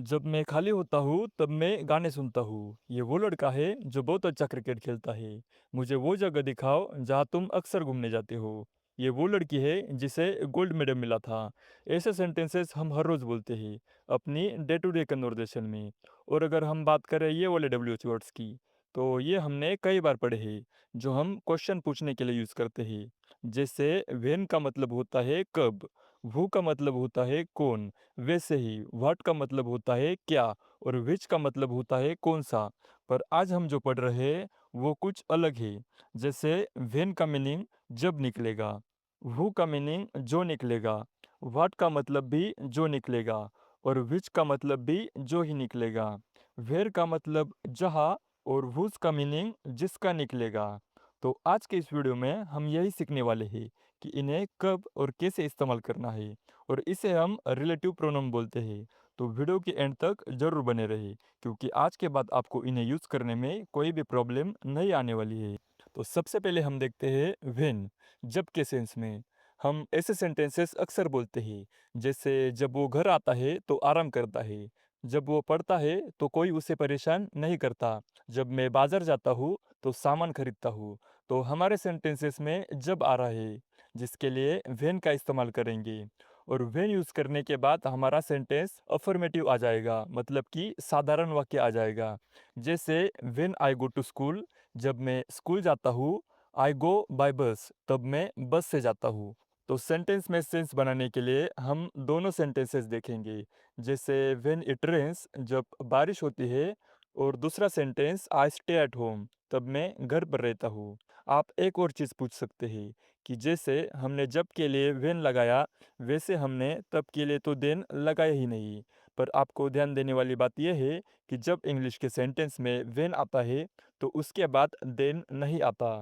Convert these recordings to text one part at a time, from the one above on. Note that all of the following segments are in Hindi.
जब मैं खाली होता हूँ तब मैं गाने सुनता हूँ। ये वो लड़का है जो बहुत अच्छा क्रिकेट खेलता है। मुझे वो जगह दिखाओ जहाँ तुम अक्सर घूमने जाते हो। ये वो लड़की है जिसे गोल्ड मेडल मिला था। ऐसे सेंटेंसेस हम हर रोज़ बोलते हैं अपनी डे टू डे कन्वर्सेशन में। और अगर हम बात करें ये वाले डब्ल्यू एच वर्ड्स की, तो ये हमने कई बार पढ़े हैं, जो हम क्वेश्चन पूछने के लिए यूज़ करते हैं। जैसे व्हेन का मतलब होता है कब, हु का मतलब होता है कौन, वैसे ही व्हाट का मतलब होता है क्या, और विच का मतलब होता है कौन सा। पर आज हम जो पढ़ रहे हैं वो कुछ अलग है। जैसे व्हेन का मीनिंग जब निकलेगा, हु का मीनिंग जो निकलेगा, व्हाट का मतलब भी जो निकलेगा, और विच का मतलब भी जो ही निकलेगा। वेयर का मतलब जहाँ, और हुज का मीनिंग जिसका निकलेगा। तो आज के इस वीडियो में हम यही सीखने वाले हैं कि इन्हें कब और कैसे इस्तेमाल करना है, और इसे हम रिलेटिव प्रोनाउन बोलते हैं। तो वीडियो के एंड तक जरूर बने रहिए, क्योंकि आज के बाद आपको इन्हें यूज़ करने में कोई भी प्रॉब्लम नहीं आने वाली है। तो सबसे पहले हम देखते हैं व्हेन, जब के सेंस में। हम ऐसे सेंटेंसेस अक्सर बोलते हैं, जैसे जब वो घर आता है तो आराम करता है, जब वो पढ़ता है तो कोई उसे परेशान नहीं करता, जब मैं बाजार जाता हूँ तो सामान खरीदता हूँ। तो हमारे सेंटेंसेस में जब आ रहा है, जिसके लिए व्हेन का इस्तेमाल करेंगे। और व्हेन यूज़ करने के बाद हमारा सेंटेंस अफर्मेटिव आ जाएगा, मतलब कि साधारण वाक्य आ जाएगा। जैसे when I go to school, जब मैं स्कूल जाता हूँ। आई गो बाय बस, तब मैं बस से जाता हूँ। तो सेंटेंस में सेंस बनाने के लिए हम दोनों सेंटेंसेस देखेंगे। जैसे व्हेन इट रेन्स, जब बारिश होती है। और दूसरा sentence I stay at home, तब मैं घर पर रहता हूँ। आप एक और चीज़ पूछ सकते हैं कि जैसे हमने जब के लिए व्हेन लगाया, वैसे हमने तब के लिए तो देन लगाया ही नहीं। पर आपको ध्यान देने वाली बात यह है कि जब इंग्लिश के सेंटेंस में व्हेन आता है तो उसके बाद देन नहीं आता।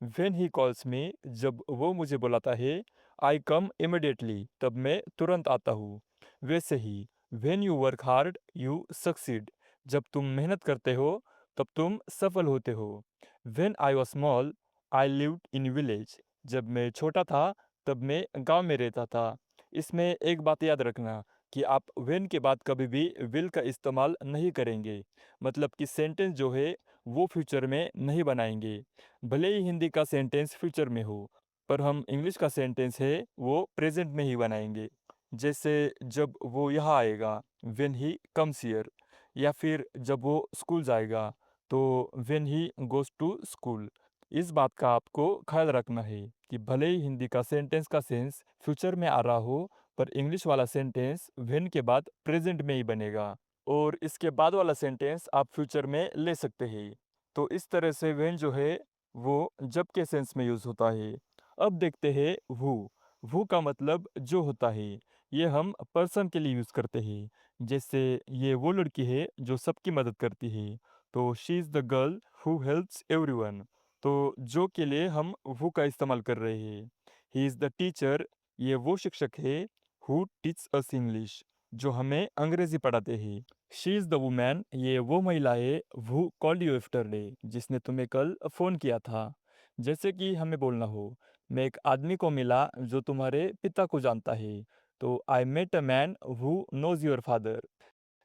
व्हेन ही कॉल्स मी, जब वो मुझे बुलाता है। आई कम इमिडिएटली, तब मैं तुरंत आता हूँ। वैसे ही when you work hard you succeed, जब तुम मेहनत करते हो तब तुम सफल होते हो। When I was small I lived in village, जब मैं छोटा था तब मैं गांव में रहता था। इसमें एक बात याद रखना कि आप व्हेन के बाद कभी भी विल का इस्तेमाल नहीं करेंगे। मतलब कि सेंटेंस जो है वो फ्यूचर में नहीं बनाएंगे। भले ही हिंदी का सेंटेंस फ्यूचर में हो, पर हम इंग्लिश का सेंटेंस है वो प्रेजेंट में ही बनाएंगे। जैसे जब वो यहाँ आएगा, व्हेन ही कम्स हियर। या फिर जब वो स्कूल जाएगा, तो when he goes to school. इस बात का आपको ख्याल रखना है कि भले ही हिंदी का सेंटेंस का सेंस फ्यूचर में आ रहा हो, पर इंग्लिश वाला सेंटेंस व्हेन के बाद प्रेजेंट में ही बनेगा। और इसके बाद वाला सेंटेंस आप फ्यूचर में ले सकते हैं। तो इस तरह से व्हेन जो है वो जब के सेंस में यूज़ होता है। अब देखते हैं वू का मतलब जो होता है। ये हम पर्सन के लिए यूज़ करते हैं। जैसे ये वो लड़की है जो सबकी मदद करती है, तो she is the girl who helps everyone. तो जो के लिए हम हु का इस्तेमाल कर रहे हैं। ही इज़ द टीचर, ये वो शिक्षक है हु टीच अस इंग्लिश, जो हमें अंग्रेजी पढ़ाते हैं। शी इज़ द वुमैन, ये वो महिला है हु कॉल्ड यू यस्टरडे, जिसने तुम्हें कल फ़ोन किया था। जैसे कि हमें बोलना हो, मैं एक आदमी को मिला जो तुम्हारे पिता को जानता है। तो I met a man who knows your father.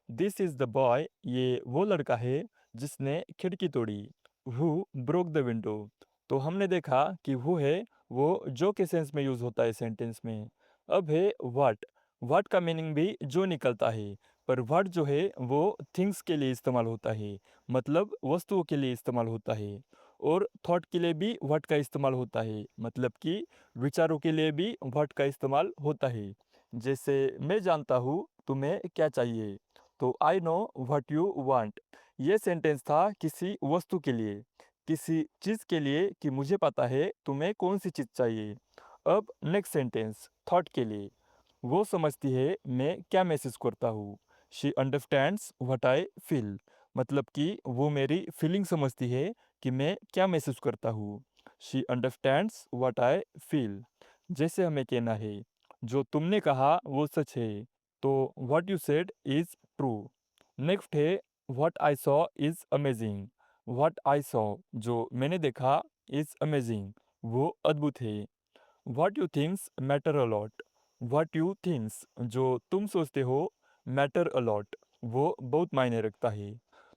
This is the boy, ये वो लड़का है जिसने खिड़की तोड़ी। Who broke the window. तो हमने देखा कि हु है वो जो के सेंस में यूज़ होता है सेंटेंस में। अब है व्हाट का मीनिंग भी जो निकलता है। पर व्हाट जो है वो थिंग्स के लिए इस्तेमाल होता है, मतलब वस्तुओं के लिए इस्तेमाल होता है। और थॉट के लिए भी व्हाट का इस्तेमाल होता है, मतलब कि विचारों के लिए भी व्हाट का इस्तेमाल होता है। जैसे मैं जानता हूँ तुम्हें क्या चाहिए, तो I know what you want. ये सेंटेंस था किसी वस्तु के लिए, किसी चीज़ के लिए, कि मुझे पता है तुम्हें कौन सी चीज़ चाहिए। अब नेक्स्ट सेंटेंस थॉट के लिए। वो समझती है मैं क्या महसूस करता हूँ। She understands what I feel, मतलब कि वो मेरी फीलिंग समझती है कि मैं क्या महसूस करता हूँ। She understands what I feel. जैसे हमें कहना है जो तुमने कहा वो सच है, तो what you said is true. Next है what I saw is amazing. What I saw, जो मैंने देखा, इज़ अमेजिंग, वो अद्भुत है। What you thinks matter a lot. What you thinks, जो तुम सोचते हो, मैटर अलॉट, वो बहुत मायने रखता है।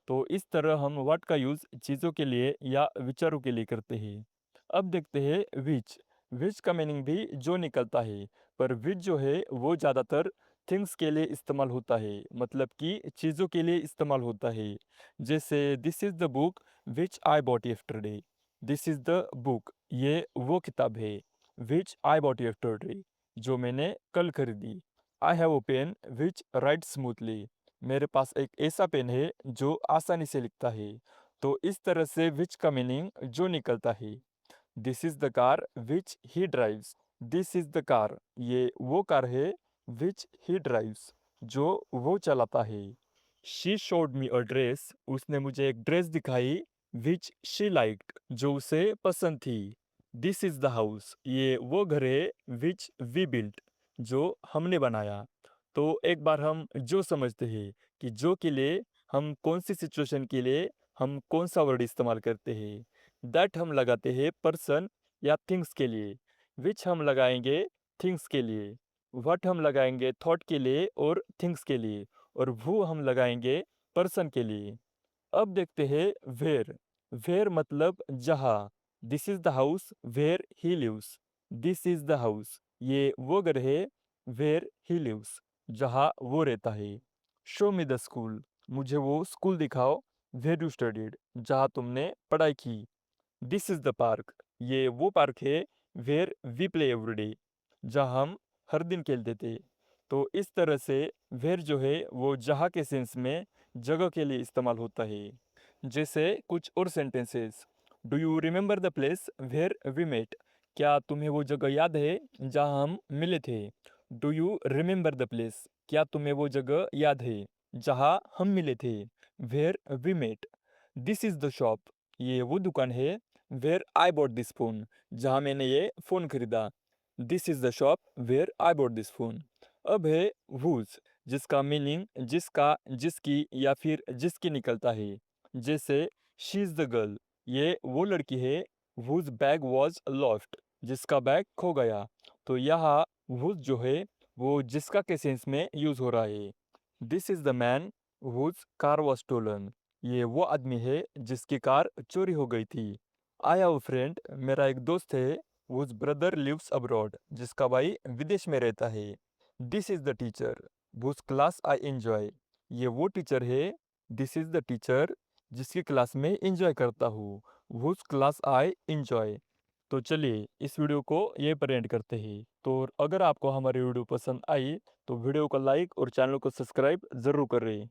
तो इस तरह हम व्हाट का यूज़ चीज़ों के लिए या विचारों के लिए करते हैं। अब देखते हैं व्हिच। व्हिच का मीनिंग भी जो निकलता है, पर व्हिच जो है वो ज़्यादातर थिंग्स के लिए इस्तेमाल होता है, मतलब कि चीज़ों के लिए इस्तेमाल होता है। जैसे this is the book which I bought yesterday. This is the book, ये वो किताब है व्हिच आई बॉट यस्टरडे, जो मैंने कल खरीदी। I have a pen which writes smoothly. मेरे पास एक ऐसा पेन है जो आसानी से लिखता है। तो इस तरह से विच का मीनिंग जो निकलता है। This is the car which he drives. This is the car, ये वो कार है विच ही ड्राइव्स, जो वो चलाता है। She showed me a dress, उसने मुझे एक ड्रेस दिखाई विच शी लाइक्ड, जो उसे पसंद थी। दिस इज द हाउस, ये वो घर है विच वी बिल्ट, जो हमने बनाया। तो एक बार हम जो समझते हैं कि जो के लिए हम कौन सी सिचुएशन के लिए हम कौन सा वर्ड इस्तेमाल करते हैं। दैट हम लगाते हैं पर्सन या थिंग्स के लिए। विच हम लगाएंगे थिंग्स के लिए। व्हाट हम लगाएंगे थॉट के लिए और थिंग्स के लिए। और वो हम लगाएंगे पर्सन के लिए। अब देखते हैं वेयर। वेयर मतलब जहाँ। This is the house where he lives. This is the house, ये वो घर है वेयर ही लिव्स, जहाँ वो रहता है। शो मी द स्कूल, मुझे वो स्कूल दिखाओ वेयर यू स्टडीड, जहाँ तुमने पढ़ाई की। दिस इज द पार्क, ये वो पार्क है वेयर वी प्ले एवरीडे, जहाँ हम हर दिन खेलते थे। तो इस तरह से वेयर जो है वो जहाँ के सेंस में जगह के लिए इस्तेमाल होता है। जैसे कुछ और sentences. Do you remember the place where we met, क्या तुम्हें वो जगह याद है जहाँ हम मिले थे। Do you remember the place, क्या तुम्हें वो जगह याद है जहाँ हम मिले थे। Where we met. This is the shop, ये वो दुकान है where I bought this phone, जहाँ मैंने ये फ़ोन खरीदा। This is the shop where I bought this phone. अब है whose, जिसका मीनिंग जिसका, जिसकी या फिर जिसकी निकलता है। जैसे शी इज़ द गर्ल, ये वो लड़की है whose बैग वॉज लॉस्ट, जिसका बैग खो गया। तो यहाँ whose जो है वो जिसका के सेंस में यूज़ हो रहा है। This is the man whose car was stolen, ये वो आदमी है जिसकी कार चोरी हो गई थी। आई हैव अ फ्रेंड, मेरा एक दोस्त है whose ब्रदर लिव्स अब्रॉड, जिसका भाई विदेश में रहता है। This is the teacher whose class I enjoy, ये वो टीचर है दिस इज़ द टीचर जिसकी क्लास में एंजॉय करता हूँ। whose class I enjoy. तो चलिए इस वीडियो को ये पर एंड करते हैं। तो अगर आपको हमारी वीडियो पसंद आई तो वीडियो को लाइक और चैनल को सब्सक्राइब ज़रूर करें।